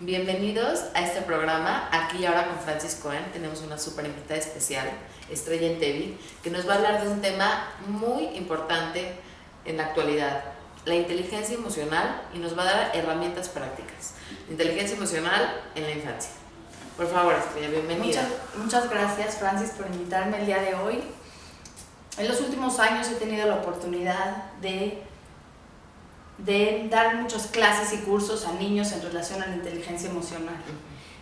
Bienvenidos a este programa, aquí y ahora con Francis Cohen. Tenemos una súper invitada especial, Estrella Entevi, que nos va a hablar de un tema muy importante en la actualidad, la inteligencia emocional, y nos va a dar herramientas prácticas. Inteligencia emocional en la infancia. Por favor, Estrella, bienvenida. Muchas gracias, Francis, por invitarme el día de hoy. En los últimos años he tenido la oportunidad de dar muchas clases y cursos a niños en relación a la inteligencia emocional.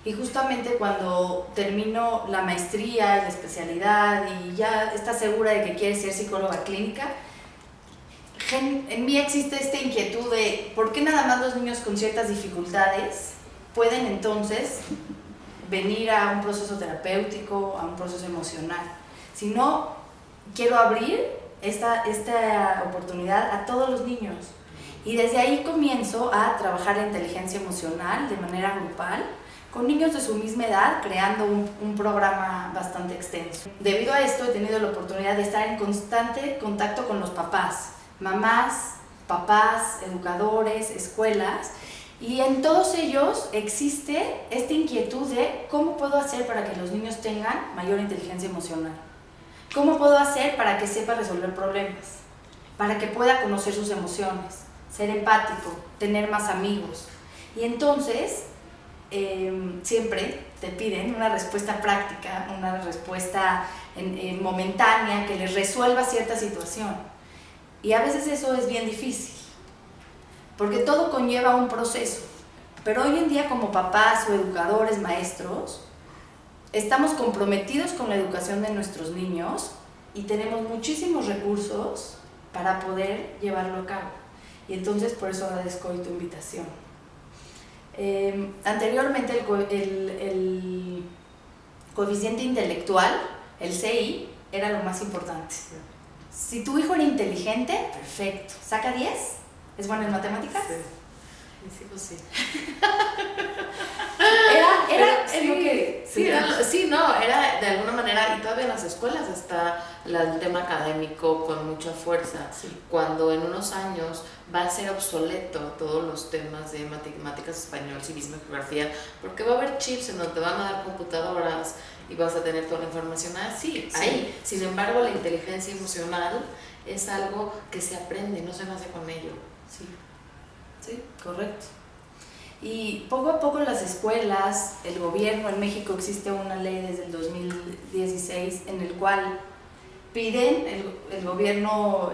Y justamente cuando termino la maestría y la especialidad y ya está segura de que quiere ser psicóloga clínica, en mí existe esta inquietud de por qué nada más los niños con ciertas dificultades pueden entonces venir a un proceso terapéutico, a un proceso emocional. Si no, quiero abrir esta oportunidad a todos los niños. Y desde ahí comienzo a trabajar la inteligencia emocional de manera grupal, con niños de su misma edad, creando un programa bastante extenso. Debido a esto he tenido la oportunidad de estar en constante contacto con los papás, mamás, papás, educadores, escuelas, y en todos ellos existe esta inquietud de cómo puedo hacer para que los niños tengan mayor inteligencia emocional. ¿Cómo puedo hacer para que sepa resolver problemas? Para que pueda conocer sus emociones, ser empático, tener más amigos. Y entonces siempre te piden una respuesta práctica, una respuesta momentánea que les resuelva cierta situación. Y a veces eso es bien difícil, porque todo conlleva un proceso. Pero hoy en día, como papás o educadores, maestros, estamos comprometidos con la educación de nuestros niños y tenemos muchísimos recursos para poder llevarlo a cabo. Y entonces por eso agradezco hoy tu invitación. Anteriormente el coeficiente intelectual, el CI, era lo más importante. Si tu hijo era inteligente, perfecto. ¿Saca 10? ¿Es bueno en matemáticas? Sí. Mis hijos sí. Era de alguna manera, y todavía en las escuelas está el tema académico con mucha fuerza. Sí. Cuando en unos años va a ser obsoleto todos los temas de matemáticas, español, civismo, geografía, porque va a haber chips en donde te van a dar computadoras y vas a tener toda la información así, Sí. ahí. Sin embargo, la inteligencia emocional es algo que se aprende, no se nace con ello. Sí, correcto. Y poco a poco las escuelas, el gobierno, en México existe una ley desde el 2016 en el cual piden, el gobierno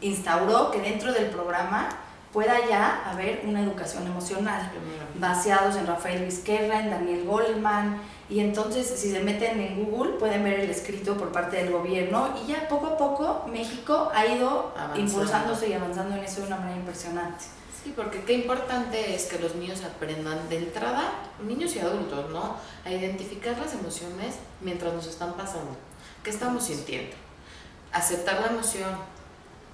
instauró que dentro del programa pueda ya haber una educación emocional, baseados en Rafael Vizquerra, en Daniel Goleman, y entonces si se meten en Google pueden ver el escrito por parte del gobierno, y ya poco a poco México ha ido impulsándose y avanzando en eso de una manera impresionante. Sí, porque qué importante es que los niños aprendan de entrada, niños y adultos, ¿no?, a identificar las emociones mientras nos están pasando. ¿Qué estamos sintiendo? Aceptar la emoción,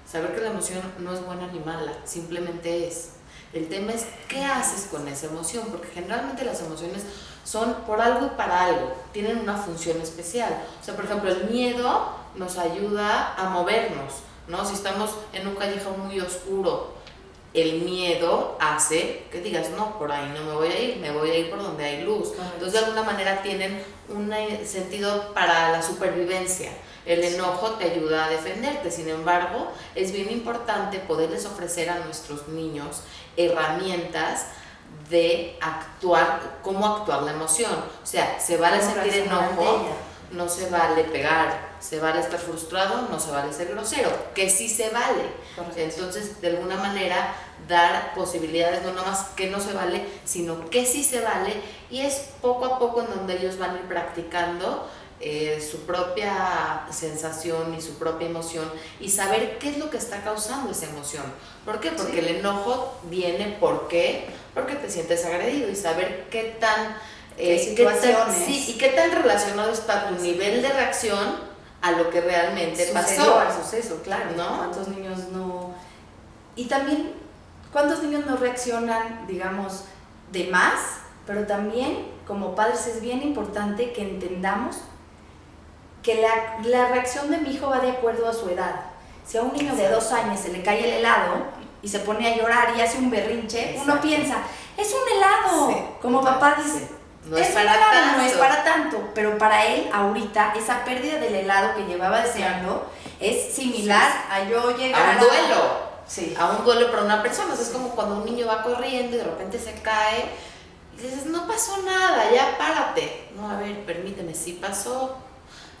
saber que la emoción no es buena ni mala, simplemente es. El tema es qué haces con esa emoción, porque generalmente las emociones son por algo y para algo, tienen una función especial. O sea, por ejemplo, el miedo nos ayuda a movernos, ¿no? Si estamos en un callejón muy oscuro, el miedo hace que digas, no, por ahí no me voy a ir por donde hay luz. Entonces, de alguna manera tienen un sentido para la supervivencia. El enojo te ayuda a defenderte. Sin embargo, es bien importante poderles ofrecer a nuestros niños herramientas de actuar, cómo actuar la emoción. O sea, se vale sentir enojo, no se vale pegar, se vale estar frustrado, no se vale ser grosero, que sí se vale. Correcto. Entonces, de alguna manera, dar posibilidades, no nomás que no se vale, sino que sí se vale, y es poco a poco en donde ellos van a ir practicando su propia sensación y su propia emoción, y saber qué es lo que está causando esa emoción. ¿Por qué? Porque el enojo viene, ¿por qué? Porque te sientes agredido, y saber qué tan qué tan relacionado está tu nivel de reacción a lo que realmente pasó. Al suceso, claro, ¿no? ¿Cuántos niños no? Y también, ¿cuántos niños no reaccionan, digamos, de más? Pero también, como padres, es bien importante que entendamos que la reacción de mi hijo va de acuerdo a su edad. Si a un niño de 2 años se le cae el helado y se pone a llorar y hace un berrinche, uno piensa, es un helado. Sí. como papá dices, no es para tanto. No es para tanto, pero para él ahorita esa pérdida del helado que llevaba deseando es similar a yo llegar a un duelo. Sí. A un duelo para una persona. O sea, es como cuando un niño va corriendo y de repente se cae y dices, no pasó nada, ya párate. No, a ver, permíteme, sí pasó,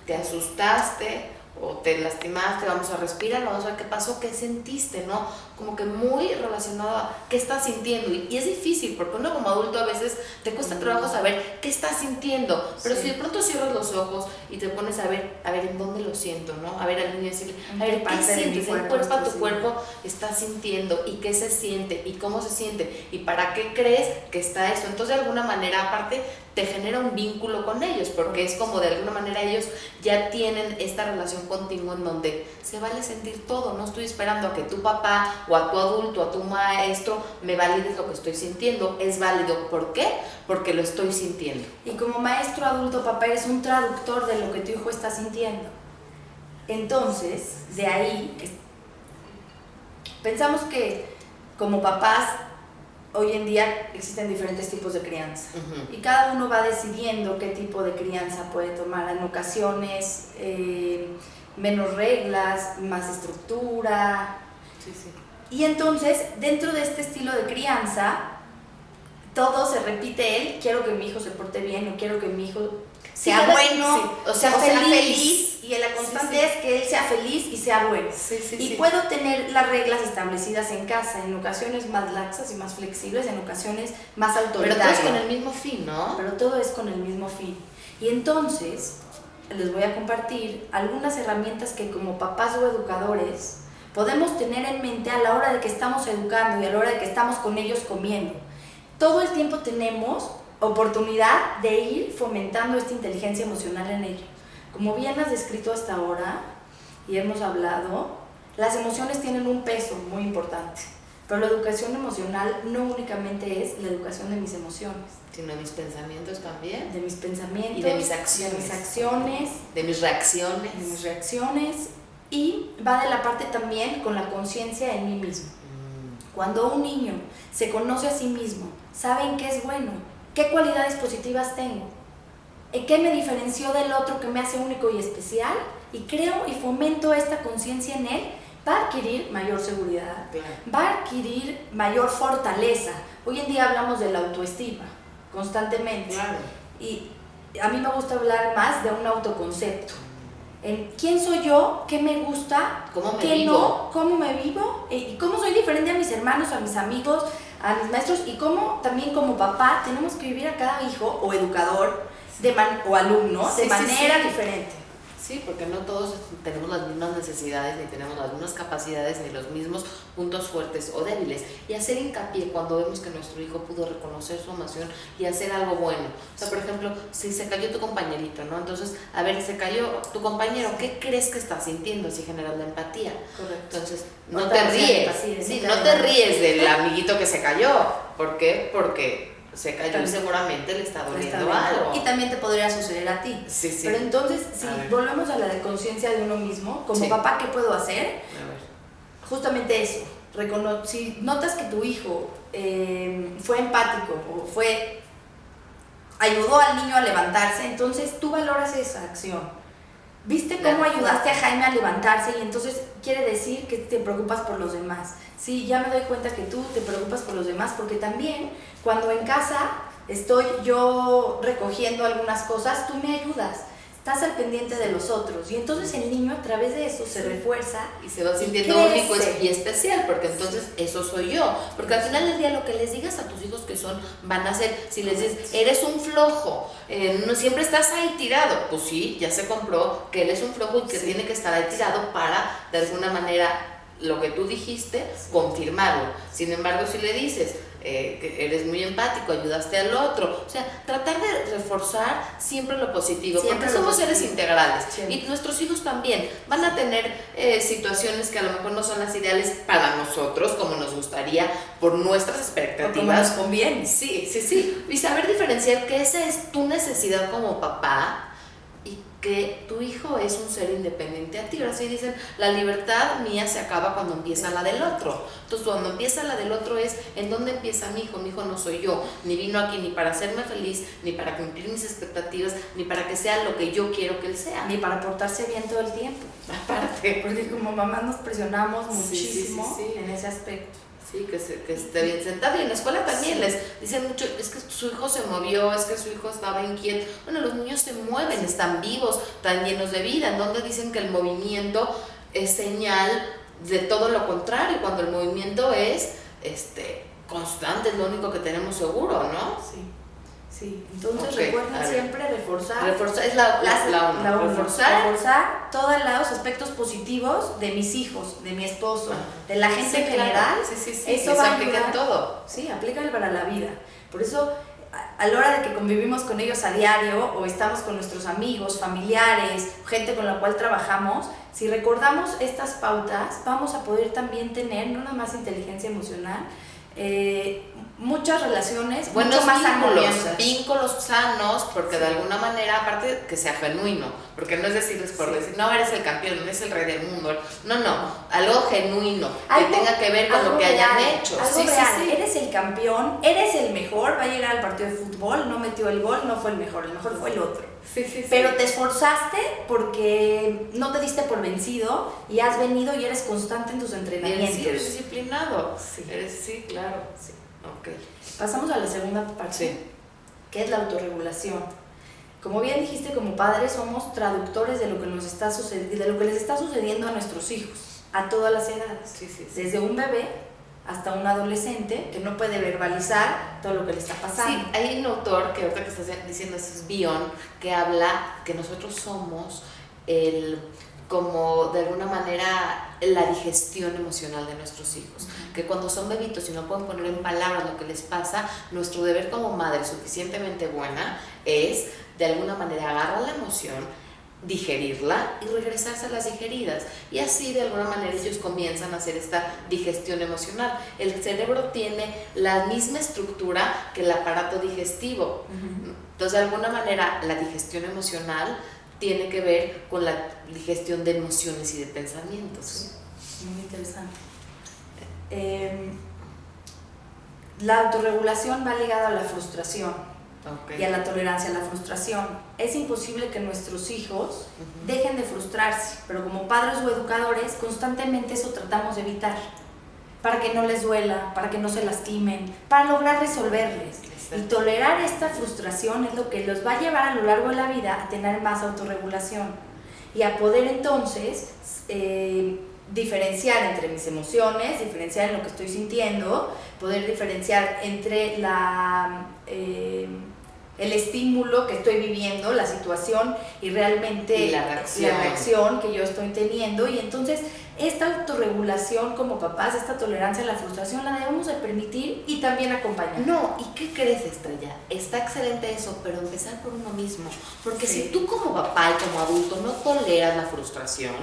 te asustaste o te lastimaste, vamos a respirar, vamos a ver qué pasó, qué sentiste, ¿no? Como que muy relacionado a qué estás sintiendo. Y es difícil, porque uno como adulto a veces te cuesta trabajo saber qué estás sintiendo, pero si de pronto cierras los ojos y te pones a ver en dónde lo siento, ¿no? A ver al niño y decirle, a ver, ¿qué sientes? ¿En cuerpo a tu cuerpo está sintiendo? ¿Y qué se siente? ¿Y cómo se siente? ¿Y para qué crees que está eso? Entonces, de alguna manera, aparte, te genera un vínculo con ellos, porque es como de alguna manera ellos ya tienen esta relación contigo en donde se vale sentir todo. No estoy esperando a que tu papá o a tu adulto, a tu maestro me valides lo que estoy sintiendo. Es válido. ¿Por qué? Porque lo estoy sintiendo. Y como maestro, adulto, papá, eres un traductor de lo que tu hijo está sintiendo. Entonces, de ahí, pensamos que como papás, hoy en día existen diferentes tipos de crianza. Y cada uno va decidiendo qué tipo de crianza puede tomar. En ocasiones, menos reglas, más estructura. Sí, sí. Y entonces, dentro de este estilo de crianza, todo se repite él, quiero que mi hijo se porte bien, o quiero que mi hijo sea bueno, sí. o sea feliz. Y la constante es que él sea feliz y sea bueno. Y puedo tener las reglas establecidas en casa, en ocasiones más laxas y más flexibles, en ocasiones más autoritarias. Pero todo es con el mismo fin, ¿no? Pero todo es con el mismo fin. Y entonces, les voy a compartir algunas herramientas que como papás o educadores podemos tener en mente a la hora de que estamos educando y a la hora de que estamos con ellos comiendo. Todo el tiempo tenemos oportunidad de ir fomentando esta inteligencia emocional en ellos. Como bien has descrito hasta ahora y hemos hablado, las emociones tienen un peso muy importante, pero la educación emocional no únicamente es la educación de mis emociones, sino de mis pensamientos también, de mis pensamientos y de mis acciones, de mis reacciones, y va de la parte también con la conciencia en mí mismo. Cuando un niño se conoce a sí mismo, sabe en qué es bueno, qué cualidades positivas tengo, en qué me diferenció del otro que me hace único y especial, y creo y fomento esta conciencia en él, va a adquirir mayor seguridad, va a adquirir mayor fortaleza. Hoy en día hablamos de la autoestima constantemente, y a mí me gusta hablar más de un autoconcepto. En quién soy yo, qué me gusta, qué no, cómo me vivo y cómo soy diferente a mis hermanos, a mis amigos, a mis maestros, y cómo también como papá tenemos que vivir a cada hijo o educador o alumno de manera diferente. Sí, porque no todos tenemos las mismas necesidades, ni tenemos las mismas capacidades, ni los mismos puntos fuertes o débiles. Y hacer hincapié cuando vemos que nuestro hijo pudo reconocer su emoción y hacer algo bueno. O sea, por ejemplo, si se cayó tu compañerito, ¿no? Entonces, a ver, se cayó tu compañero, ¿qué crees que está sintiendo? Así generas la empatía. Correcto. Entonces, no te ríes. No te ríes del amiguito que se cayó. ¿Por qué? Porque se cayó y seguramente le está doliendo algo. Y también te podría suceder a ti. Sí. Pero entonces, si volvemos a la de conciencia de uno mismo, como papá, ¿qué puedo hacer? Justamente eso. Si notas que tu hijo fue empático o ayudó al niño a levantarse, entonces tú valoras esa acción. ¿Viste cómo ayudaste a Jaime a levantarse? Y entonces quiere decir que te preocupas por los demás. Sí, ya me doy cuenta que tú te preocupas por los demás, porque también cuando en casa estoy yo recogiendo algunas cosas, tú me ayudas. Estás al pendiente de los otros, y entonces el niño a través de eso se refuerza y se va sintiendo único y especial, porque entonces eso soy yo, porque al final del día lo que les digas a tus hijos que son, van a ser. Si les dices, eres un flojo, no siempre estás ahí tirado, pues sí, ya se compró que él es un flojo y que tiene que estar ahí tirado para, de alguna manera, lo que tú dijiste, confirmarlo. Sin embargo, si le dices, que eres muy empático, ayudaste al otro, o sea, tratar de reforzar siempre lo positivo, porque somos seres integrales, y nuestros hijos también van a tener situaciones que a lo mejor no son las ideales para nosotros, como nos gustaría, por nuestras expectativas, o como nos conviene. Sí, y saber diferenciar que esa es tu necesidad como papá, y que tu hijo es un ser independiente a ti. Ahora sí dicen, la libertad mía se acaba cuando empieza la del otro. Entonces, cuando empieza la del otro es, ¿en dónde empieza mi hijo? Mi hijo no soy yo, ni vino aquí ni para hacerme feliz, ni para cumplir mis expectativas, ni para que sea lo que yo quiero que él sea. Ni para portarse bien todo el tiempo. Aparte. Porque como mamás nos presionamos muchísimo sí. en ese aspecto. Sí, que esté bien sentado. Y en la escuela también les dicen mucho, es que su hijo se movió, es que su hijo estaba inquieto. Bueno, los niños se mueven, están vivos, están llenos de vida. En donde dicen que el movimiento es señal de todo lo contrario, cuando el movimiento es constante, es lo único que tenemos seguro, ¿no? Sí. Entonces recuerden siempre reforzar es la reforzar todos los aspectos positivos de mis hijos, de mi esposo, de la gente en general. Eso va a aplicar en todo. Sí, aplícale para la vida. Por eso, a la hora de que convivimos con ellos a diario o estamos con nuestros amigos, familiares, gente con la cual trabajamos, si recordamos estas pautas, vamos a poder también tener no nada más inteligencia emocional, muchas relaciones buenos mucho más vínculos sanos, porque de alguna manera, aparte que sea genuino, porque no es decirles por decir, no, eres el campeón, no eres el rey del mundo, no, algo genuino, que tenga que ver con lo que hayan hecho. Algo real. Eres el campeón, eres el mejor, va a llegar al partido de fútbol, no metió el gol, no fue el mejor fue el otro. Pero te esforzaste porque no te diste por vencido y has venido y eres constante en tus entrenamientos. Sí, eres disciplinado. Claro. Sí. Okay. Pasamos a la segunda parte, que es la autorregulación. Como bien dijiste, como padres somos traductores de lo que nos está sucediendo, de lo que les está sucediendo a nuestros hijos, a todas las edades. Desde un bebé hasta un adolescente que no puede verbalizar todo lo que le está pasando. Sí, hay un autor que ahorita que estás diciendo, es Bion, que habla que nosotros somos como de alguna manera la digestión emocional de nuestros hijos, que cuando son bebitos y no pueden poner en palabras lo que les pasa, nuestro deber como madre suficientemente buena es de alguna manera agarrar la emoción, digerirla y regresarse a las digeridas, y así de alguna manera ellos comienzan a hacer esta digestión emocional. El cerebro tiene la misma estructura que el aparato digestivo, entonces de alguna manera la digestión emocional tiene que ver con la digestión de emociones y de pensamientos. Muy interesante. La autorregulación va ligada a la frustración y a la tolerancia a la frustración. Es imposible que nuestros hijos dejen de frustrarse, pero como padres o educadores constantemente eso tratamos de evitar, para que no les duela, para que no se lastimen, para lograr resolverles. Y tolerar esta frustración es lo que los va a llevar a lo largo de la vida a tener más autorregulación y a poder entonces diferenciar entre mis emociones, diferenciar en lo que estoy sintiendo, poder diferenciar entre el estímulo que estoy viviendo, la situación y realmente la reacción que yo estoy teniendo. Y entonces esta autorregulación como papás, esta tolerancia a la frustración la debemos de permitir y también acompañar. No, ¿y qué crees, Estrella? Está excelente eso, pero empezar por uno mismo, porque si tú como papá y como adulto no toleras la frustración,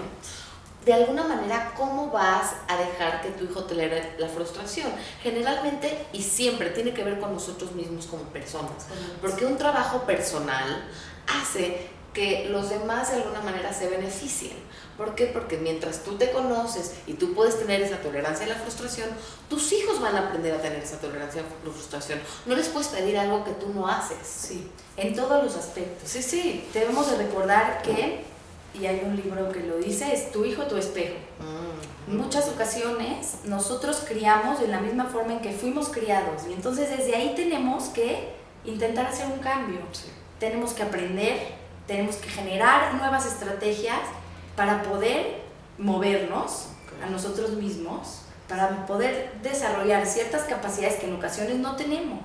de alguna manera, ¿cómo vas a dejar que tu hijo tolere la frustración? Generalmente y siempre tiene que ver con nosotros mismos como personas, porque un trabajo personal hace que los demás de alguna manera se beneficien. ¿Por qué? Porque mientras tú te conoces y tú puedes tener esa tolerancia a la frustración, tus hijos van a aprender a tener esa tolerancia a la frustración. No les puedes pedir algo que tú no haces. Sí, en todos los aspectos. Sí. Debemos de recordar que, y hay un libro que lo dice, es tu hijo, tu espejo. En muchas ocasiones nosotros criamos de la misma forma en que fuimos criados, y entonces desde ahí tenemos que intentar hacer un cambio. Tenemos que aprender, tenemos que generar nuevas estrategias para poder movernos a nosotros mismos, para poder desarrollar ciertas capacidades que en ocasiones no tenemos.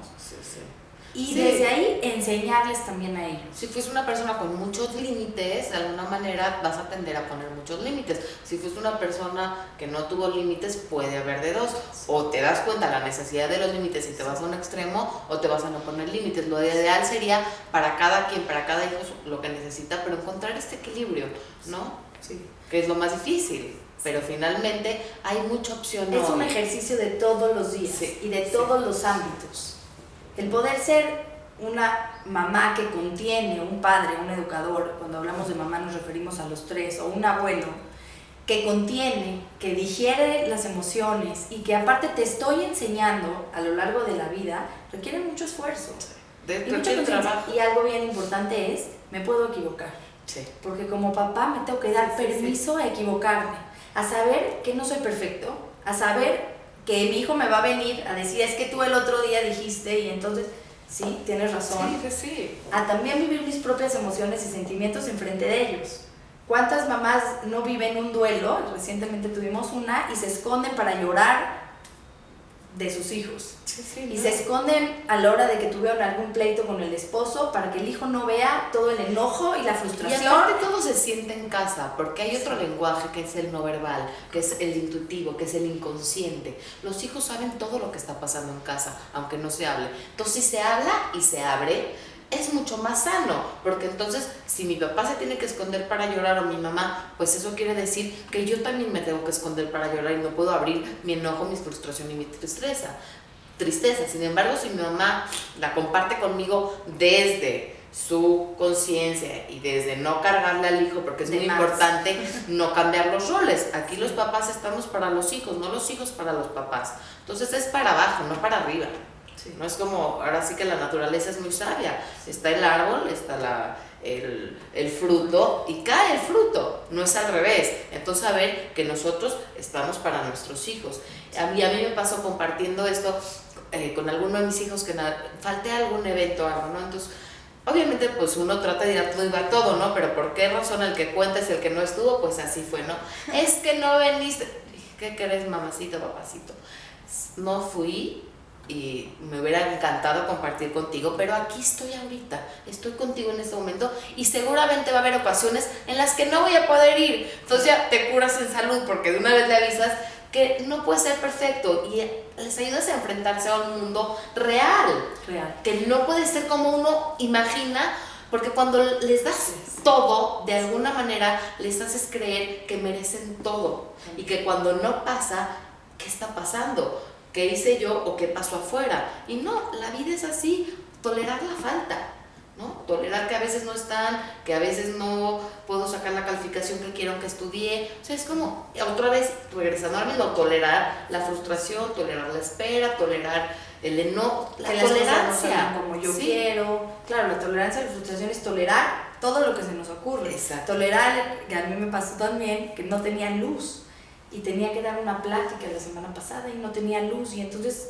Y desde ahí enseñarles también a ellos. Si fuiste una persona con muchos límites, de alguna manera vas a tender a poner muchos límites. Si fuiste una persona que no tuvo límites, puede haber de dos. O te das cuenta de la necesidad de los límites y te vas a un extremo, o te vas a no poner límites. Lo ideal sería para cada quien, para cada hijo lo que necesita, pero encontrar este equilibrio, ¿no? Sí. Que es lo más difícil. Pero finalmente hay mucha opción. Es un ejercicio de todos los días y de todos los ámbitos. El poder ser una mamá que contiene, un padre, un educador, cuando hablamos de mamá nos referimos a los tres, o un abuelo, que contiene, que digiere las emociones y que aparte te estoy enseñando a lo largo de la vida, requiere mucho esfuerzo. Y mucho trabajo. Y algo bien importante es, me puedo equivocar. Sí. Porque como papá me tengo que dar permiso a equivocarme, a saber que no soy perfecto, a saber que mi hijo me va a venir a decir, es que tú el otro día dijiste, y entonces, sí, tienes razón. Sí. A también vivir mis propias emociones y sentimientos enfrente de ellos. ¿Cuántas mamás no viven un duelo? Recientemente tuvimos una y se esconden para llorar de sus hijos. Y se esconden a la hora de que tuvieron algún pleito con el esposo para que el hijo no vea todo el enojo y la frustración. Y aparte todo se siente en casa, porque hay otro lenguaje que es el no verbal, que es el intuitivo, que es el inconsciente. Los hijos saben todo lo que está pasando en casa, aunque no se hable. Entonces si se habla y se abre, es mucho más sano, porque entonces si mi papá se tiene que esconder para llorar o mi mamá, pues eso quiere decir que yo también me tengo que esconder para llorar y no puedo abrir mi enojo, mi frustración y mi tristeza. Sin embargo, si mi mamá la comparte conmigo desde su conciencia y desde no cargarle al hijo, porque es muy importante no cambiar los roles. Aquí los papás estamos para los hijos, no los hijos para los papás. Entonces es para abajo, no para arriba. Sí. No es como, ahora sí que la naturaleza es muy sabia, está el árbol, está el fruto y cae el fruto, no es al revés. Entonces saber que nosotros estamos para nuestros hijos. A mí me pasó compartiendo esto con alguno de mis hijos que falté a algún evento o algo, ¿no? Entonces obviamente pues uno trata de ir a todo y va a todo, ¿no? Pero ¿por qué razón el que cuenta es el que no estuvo? Pues así fue, ¿no? Es que no veniste. ¿Qué querés, mamacito, papacito? No fui. Y me hubiera encantado compartir contigo, pero aquí estoy ahorita, estoy contigo en este momento y seguramente va a haber ocasiones en las que no voy a poder ir, entonces ya te curas en salud porque de una vez le avisas que no puede ser perfecto y les ayudas a enfrentarse a un mundo real, que no puede ser como uno imagina, porque cuando les das todo, de alguna manera les haces creer que merecen todo y que cuando no pasa, ¿qué está pasando? ¿Qué hice yo o qué pasó afuera? Y no, la vida es así, tolerar la falta, ¿no? Tolerar que a veces no están, que a veces no puedo sacar la calificación que quiero que estudie. O sea, es como, otra vez, regresando al mismo, tolerar la frustración, tolerar la espera, tolerar el enojo, la tolerancia. Como yo quiero. Claro, la tolerancia y la frustración es tolerar todo lo que se nos ocurre. Exacto. Tolerar, que a mí me pasó también, que no tenía luz. Y tenía que dar una plática la semana pasada y no tenía luz y entonces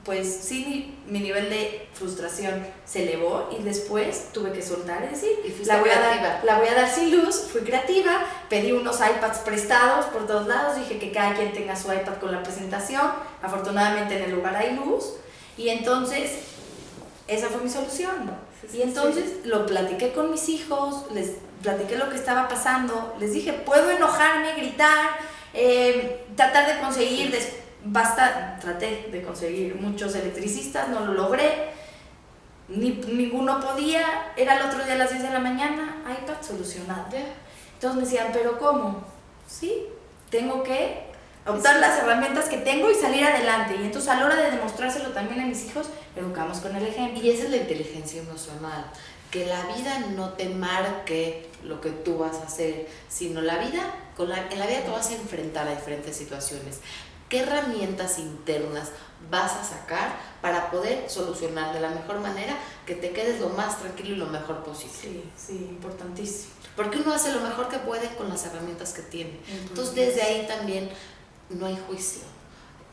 pues sí mi nivel de frustración se elevó y después tuve que soltar y decir, la voy a dar sin luz, fui creativa, pedí unos iPads prestados por todos lados, dije que cada quien tenga su iPad con la presentación, afortunadamente en el lugar hay luz y entonces esa fue mi solución. Y entonces lo platiqué con mis hijos, les platiqué lo que estaba pasando, les dije, puedo enojarme, gritar, tratar de conseguir, traté de conseguir muchos electricistas, no lo logré, ninguno podía, era el otro día a las 10 de la mañana, iPad solucionado. Entonces me decían, ¿pero cómo? Sí, tengo que optar las herramientas que tengo y salir adelante. Y entonces a la hora de demostrárselo también a mis hijos, educamos con el ejemplo. Y esa es la inteligencia emocional, que la vida no te marque lo que tú vas a hacer, sino en la vida te vas a enfrentar a diferentes situaciones. ¿Qué herramientas internas vas a sacar para poder solucionar de la mejor manera que te quedes lo más tranquilo y lo mejor posible? Sí, importantísimo. Porque uno hace lo mejor que puede con las herramientas que tiene. Entonces desde ahí también no hay juicio.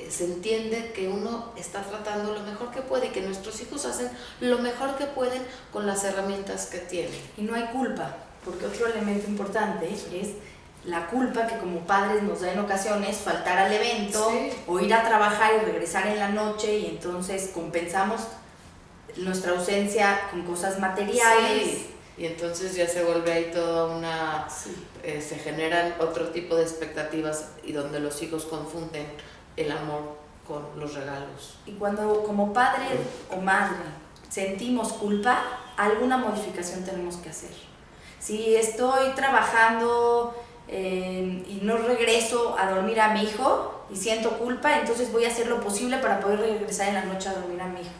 Se entiende que uno está tratando lo mejor que puede y que nuestros hijos hacen lo mejor que pueden con las herramientas que tienen. Y no hay culpa, porque otro elemento importante es la culpa que como padres nos da en ocasiones faltar al evento o ir a trabajar y regresar en la noche y entonces compensamos nuestra ausencia con cosas materiales. Y entonces ya se vuelve ahí toda una... se generan otro tipo de expectativas y donde los hijos confunden el amor con los regalos. Y cuando como padre o madre sentimos culpa, alguna modificación tenemos que hacer. Si estoy trabajando y no regreso a dormir a mi hijo y siento culpa, entonces voy a hacer lo posible para poder regresar en la noche a dormir a mi hijo.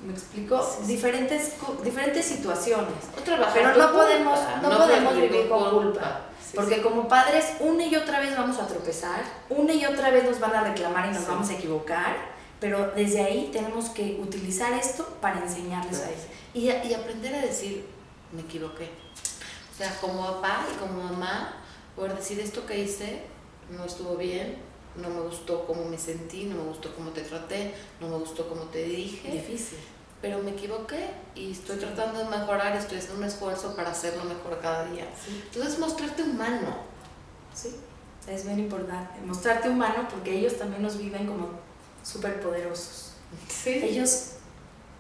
¿Me explico? Sí. Diferentes situaciones. Pero Pero no podemos vivir con culpa. Sí, Porque sí. como padres, una y otra vez vamos a tropezar, una y otra vez nos van a reclamar y nos vamos a equivocar, pero desde ahí tenemos que utilizar esto para enseñarles a ellos. Y aprender a decir, me equivoqué. O sea, como papá y como mamá, poder decir esto que hice no estuvo bien, no me gustó cómo me sentí, no me gustó cómo te traté, no me gustó cómo te dije. Difícil. Pero me equivoqué y estoy tratando de mejorar, estoy haciendo un esfuerzo para hacerlo mejor cada día. Sí. Entonces, mostrarte humano. Sí, es bien importante. Mostrarte humano porque ellos también nos viven como súper poderosos. Sí. Ellos,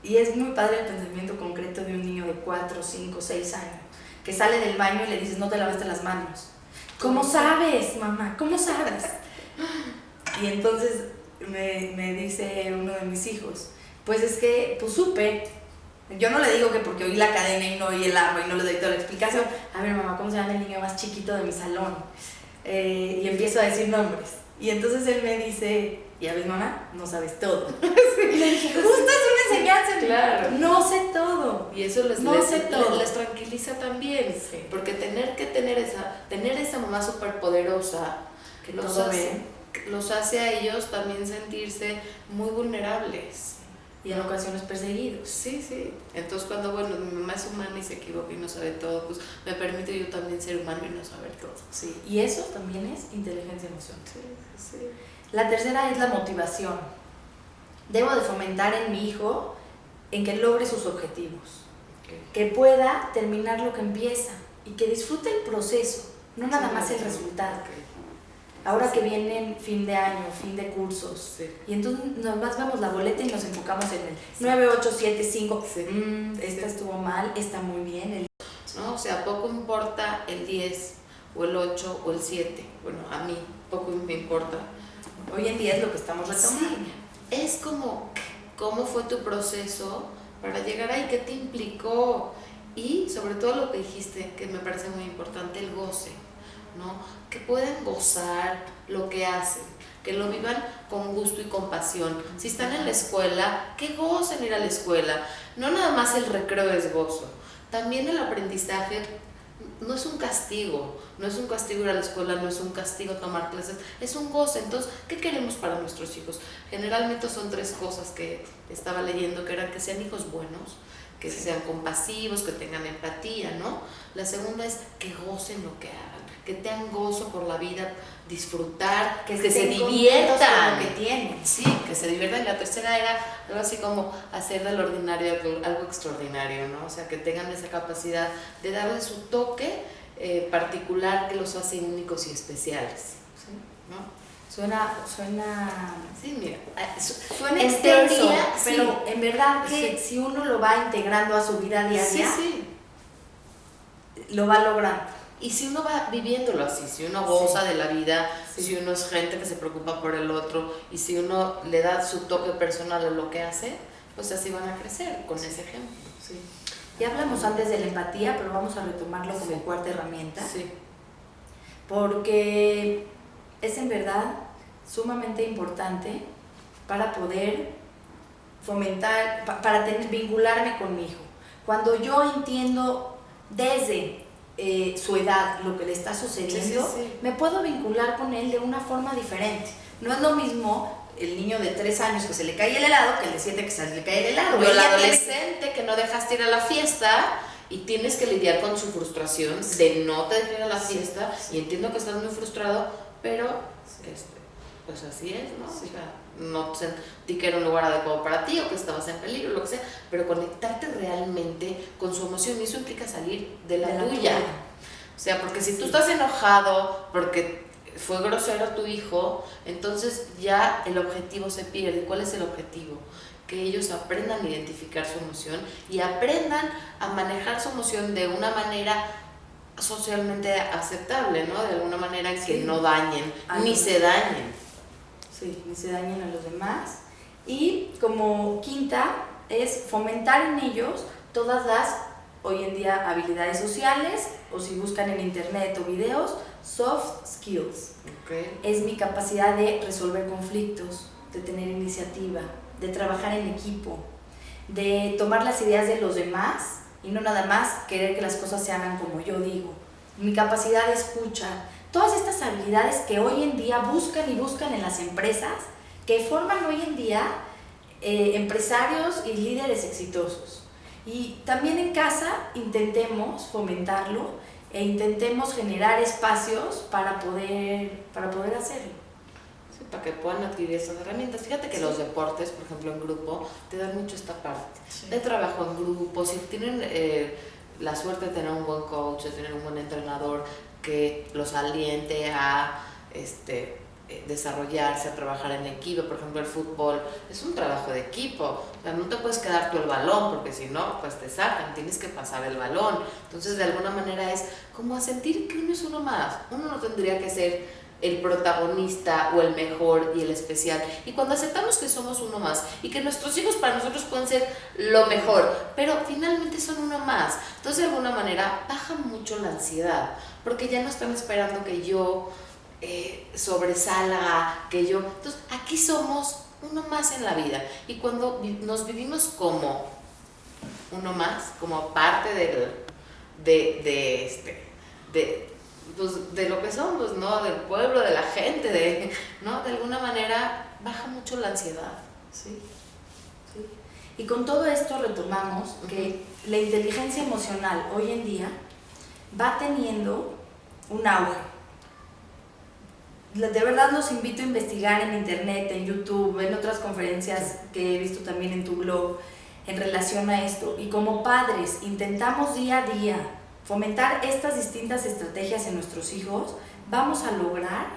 y es muy padre el pensamiento concreto de un niño de 4, 5, 6 años, que sale del baño y le dices, no te lavaste las manos. ¿Cómo sabes, mamá? ¿Cómo sabes? Y entonces me dice uno de mis hijos, pues es que, pues supe. Yo no le digo que porque oí la cadena y no oí el agua y no le doy toda la explicación. A ver, mamá, ¿cómo se llama el niño más chiquito de mi salón? Y empiezo a decir nombres. Y entonces él me dice, ya ves, mamá, no sabes todo. Y le dije, justo es una enseñanza. Claro. No sé todo. Y eso les tranquiliza también. Sí. Porque tener esa mamá súper poderosa Que los todo los hace a ellos también sentirse muy vulnerables. Y en ocasiones perseguidos. Sí, sí. Entonces cuando, bueno, mi mamá es humana y se equivoca y no sabe todo, pues me permite yo también ser humano y no saber todo. Sí. Y eso también es inteligencia emocional. Sí, sí. La tercera es la motivación. Debo de fomentar en mi hijo en que logre sus objetivos, que pueda terminar lo que empieza y que disfrute el proceso, no nada más el resultado. Ahora que vienen fin de año, fin de cursos, Sí. y entonces nomás vemos la boleta y nos enfocamos en el 9, 8, 7, 5, esta estuvo mal, está muy bien. ¿No? O sea, poco importa el 10 o el 8 o el 7. Bueno, a mí poco me importa. Hoy en día es lo que estamos retomando. Sí. Es como, ¿cómo fue tu proceso para llegar ahí? ¿Qué te implicó? Y sobre todo lo que dijiste, que me parece muy importante, el goce, ¿no? Que puedan gozar lo que hacen, que lo vivan con gusto y con pasión. Si están en la escuela, que gocen ir a la escuela. No nada más el recreo es gozo, también el aprendizaje no es un castigo, no es un castigo ir a la escuela, no es un castigo tomar clases, es un goce. Entonces, ¿qué queremos para nuestros hijos? Generalmente son 3 cosas que estaba leyendo, que eran que sean hijos buenos, que sean compasivos, que tengan empatía, ¿no? La segunda es que gocen lo que hagan, que tengan gozo por la vida, disfrutar, que se diviertan, con lo que tienen. Sí, que se diviertan. Y la tercera era algo así como hacer del ordinario algo extraordinario, ¿no? O sea, que tengan esa capacidad de darle su toque particular que los hace únicos y especiales, Sí. ¿no? Suena Sí, mira, suena en extenso, teoría, pero sí. en verdad que Sí. si uno lo va integrando a su vida diaria, Sí. lo va logrando. Y si uno va viviéndolo así, si uno goza de la vida, Sí. si uno es gente que se preocupa por el otro y si uno le da su toque personal a lo que hace, pues así van a crecer con ese ejemplo. Sí. Ya hablamos antes de la empatía, pero vamos a retomarlo como Sí. cuarta herramienta, Sí. porque es en verdad sumamente importante para poder fomentar, para vincularme con mi hijo. Cuando yo entiendo desde su edad lo que le está sucediendo, Sí. me puedo vincular con él de una forma diferente. No es lo mismo el niño de 3 años que se le cae el helado que el de 7 que se le cae el helado. O el Ella tiene- adolescente que no dejaste ir a la fiesta y tienes que lidiar con su frustración de no te dejar ir a la fiesta, y entiendo que estás muy frustrado, pero pues así es, ¿no? Sí. O sea, no sentí que era un lugar adecuado para ti o que estabas en peligro, lo que sea, pero conectarte realmente con su emoción, y eso implica salir de la tuya. O sea, porque si tú estás enojado porque fue grosero tu hijo, entonces ya el objetivo se pierde. ¿Cuál es el objetivo? Que ellos aprendan a identificar su emoción y aprendan a manejar su emoción de una manera socialmente aceptable, ¿no? De alguna manera en que no dañen, ni se dañen. Sí, ni se dañen a los demás. Y como quinta es fomentar en ellos todas las, hoy en día, habilidades sociales, o si buscan en internet o videos, soft skills. Okay. Es mi capacidad de resolver conflictos, de tener iniciativa, de trabajar en equipo, de tomar las ideas de los demás y no nada más querer que las cosas se hagan como yo digo. Mi capacidad de escucha, todas estas habilidades que hoy en día buscan y buscan en las empresas, que forman hoy en día empresarios y líderes exitosos. Y también en casa intentemos fomentarlo e intentemos generar espacios para poder hacerlo. Sí, para que puedan adquirir esas herramientas. Fíjate que los deportes, por ejemplo, en grupo, te dan mucho esta parte de trabajo en grupo. Si tienen la suerte de tener un buen coach, de tener un buen entrenador que los aliente a desarrollarse, a trabajar en equipo. Por ejemplo, el fútbol es un trabajo de equipo. O sea, no te puedes quedar tú el balón, porque si no, pues te sacan, tienes que pasar el balón. Entonces, de alguna manera es como a sentir que uno es uno más. Uno no tendría que ser el protagonista o el mejor y el especial. Y cuando aceptamos que somos uno más y que nuestros hijos para nosotros pueden ser lo mejor, pero finalmente son uno más, entonces de alguna manera baja mucho la ansiedad, porque ya no están esperando que yo sobresalga, que yo... Entonces aquí somos uno más en la vida, y cuando nos vivimos como uno más, como parte pues, de lo que somos, ¿no? Del pueblo, de la gente, ¿no? De alguna manera baja mucho la ansiedad. Sí, sí. Y con todo esto retomamos que la inteligencia emocional hoy en día va teniendo un auge. De verdad los invito a investigar en internet, en YouTube, en otras conferencias que he visto también en tu blog en relación a esto. Y como padres intentamos día a día fomentar estas distintas estrategias en nuestros hijos, vamos a lograr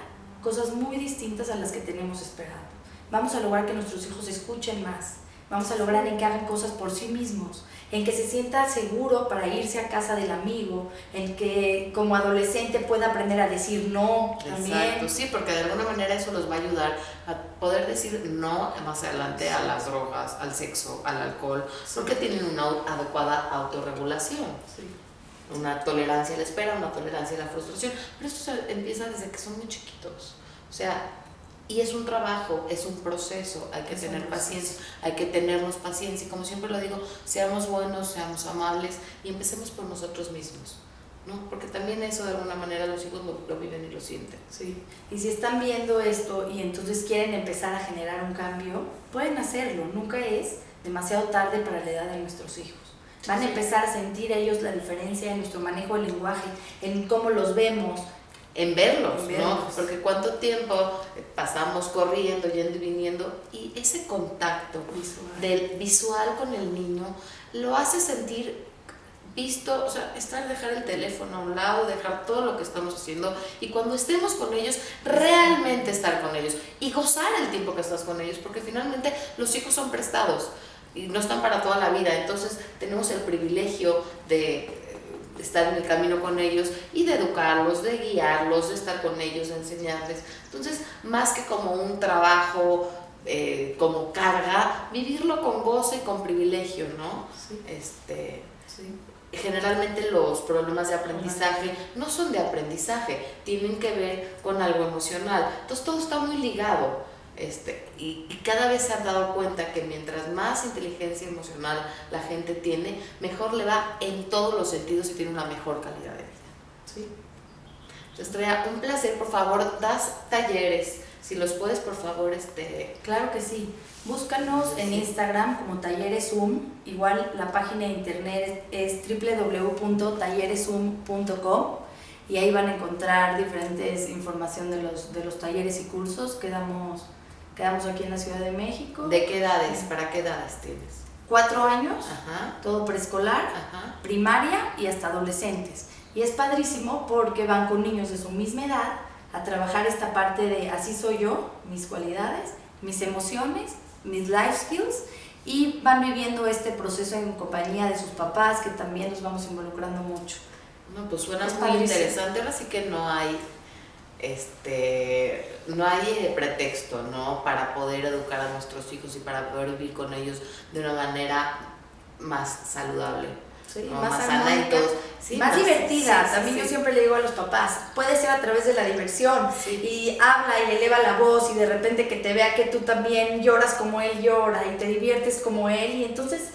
cosas muy distintas a las que tenemos esperado. Vamos a lograr que nuestros hijos escuchen más, vamos a lograr en que hagan cosas por sí mismos, en que se sienta seguro para irse a casa del amigo, en que como adolescente pueda aprender a decir no también. Exacto, sí, porque de alguna manera eso los va a ayudar a poder decir no más adelante a las drogas, al sexo, al alcohol, porque tienen una adecuada autorregulación. Sí. Una tolerancia a la espera, una tolerancia a la frustración, pero esto empieza desde que son muy chiquitos, o sea, y es un trabajo, es un proceso, hay que tener paciencia, hay que tenernos paciencia, y como siempre lo digo, seamos buenos, seamos amables y empecemos por nosotros mismos, ¿no? Porque también eso de alguna manera los hijos lo viven y lo sienten. Sí. Y si están viendo esto y entonces quieren empezar a generar un cambio, pueden hacerlo, nunca es demasiado tarde para la edad de nuestros hijos. Van a empezar a sentir ellos la diferencia en nuestro manejo del lenguaje, en cómo los vemos. En verlos, ¿no? Porque cuánto tiempo pasamos corriendo, yendo y viniendo, y ese contacto visual con el niño lo hace sentir visto, o sea, dejar el teléfono a un lado, dejar todo lo que estamos haciendo, y cuando estemos con ellos, realmente estar con ellos y gozar el tiempo que estás con ellos, porque finalmente los hijos son prestados y no están para toda la vida. Entonces tenemos el privilegio de estar en el camino con ellos y de educarlos, de guiarlos, de estar con ellos, de enseñarles. Entonces, más que como un trabajo, como carga, vivirlo con gozo y con privilegio, ¿no? Sí. Sí. Generalmente los problemas de aprendizaje no son de aprendizaje, tienen que ver con algo emocional. Entonces todo está muy ligado. Y cada vez se han dado cuenta que mientras más inteligencia emocional la gente tiene, mejor le va en todos los sentidos y tiene una mejor calidad de vida. Sí. Estrella, un placer, por favor, das talleres, si los puedes, por favor, Claro que sí. Búscanos en Instagram como Talleres Zoom, igual la página de internet es www.tallereszoom.com y ahí van a encontrar diferentes información de los talleres y cursos que damos aquí en la Ciudad de México. ¿De qué edades? ¿Para qué edades tienes? 4 años, Ajá. todo preescolar, Ajá. primaria y hasta adolescentes. Y es padrísimo porque van con niños de su misma edad a trabajar esta parte de así soy yo, mis cualidades, mis emociones, mis life skills, y van viviendo este proceso en compañía de sus papás, que también los vamos involucrando mucho. No, pues suena muy interesante, ahora sí que no hay pretexto, ¿no? Para poder educar a nuestros hijos y para poder vivir con ellos de una manera más saludable. Sí, ¿no? más armónica, sí, más divertida. También yo siempre le digo a los papás, puede ser a través de la diversión, y habla y eleva la voz y de repente que te vea que tú también lloras como él llora y te diviertes como él, y entonces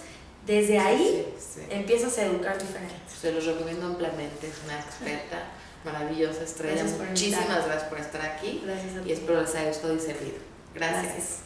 desde ahí empiezas a educar diferente. Se los recomiendo ampliamente, es una experta maravillosa, Estrella. Muchísimas gracias por estar aquí. Gracias a ti. Y espero les haya gustado y servido. Gracias.